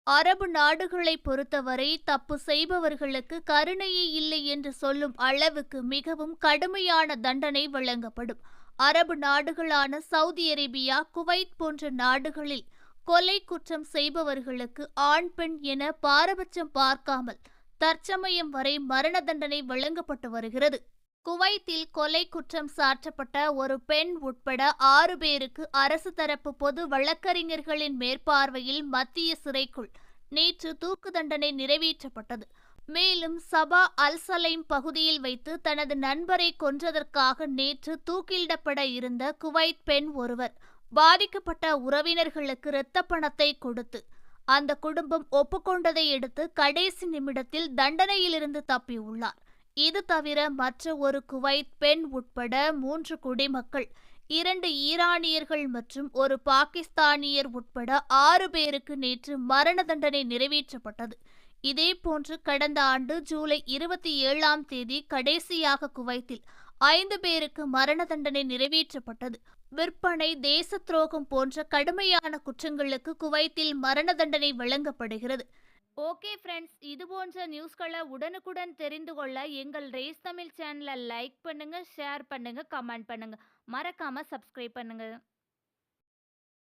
அரபு நாடுகளை பொறுத்தவரை தப்பு செய்பவர்களுக்கு கருணையே இல்லை என்று சொல்லும் அளவுக்கு மிகவும் கடுமையான தண்டனை வழங்கப்படும். அரபு நாடுகளான சவுதி அரேபியா, குவைத் போன்ற நாடுகளில் கொலை குற்றம் செய்பவர்களுக்கு ஆண் பெண் என பாரபட்சம் பார்க்காமல் தற்சமயம் வரை மரண தண்டனை வழங்கப்பட்டு வருகிறது. குவைத்தில் கொலை குற்றம் சாட்டப்பட்ட ஒரு பெண் உட்பட 6 பேருக்கு அரசு தரப்பு பொது வழக்கறிஞர்களின் மேற்பார்வையில் மத்திய சிறைக்குள் நேற்று தூக்கு தண்டனை நிறைவேற்றப்பட்டது. மேலும் சபா அல் சலைம் பகுதியில் வைத்து தனது நண்பரை கொன்றதற்காக நேற்று தூக்கிலிடப்பட இருந்த குவைத் பெண் ஒருவர் பாதிக்கப்பட்ட உறவினர்களுக்கு இரத்த பணத்தை கொடுத்து அந்த குடும்பம் ஒப்புக்கொண்டதை அடுத்து கடைசி நிமிடத்தில் தண்டனையிலிருந்து தப்பியுள்ளார். இது தவிர மற்ற ஒரு குவைத் பெண் உட்பட 3 குடிமக்கள், 2 ஈரானியர்கள் மற்றும் ஒரு பாகிஸ்தானியர் உட்பட 6 பேருக்கு நேற்று மரண தண்டனை நிறைவேற்றப்பட்டது. இதேபோன்று கடந்த ஆண்டு ஜூலை 27ஆம் தேதி கடைசியாக குவைத்தில் 5 பேருக்கு மரண தண்டனை நிறைவேற்றப்பட்டது. விற்பனை, தேச துரோகம் போன்ற கடுமையான குற்றங்களுக்கு குவைத்தில் மரண தண்டனை வழங்கப்படுகிறது. ஓகே ஃப்ரெண்ட்ஸ், இது போன்ற நியூஸ்களை உடனுக்குடன் தெரிந்து கொள்ள எங்கள் ரேஸ் தமிழ் சேனலை லைக் பண்ணுங்க, ஷேர் பண்ணுங்க, கமெண்ட் பண்ணுங்க. மறக்காம சப்ஸ்கிரைப் பண்ணுங்க.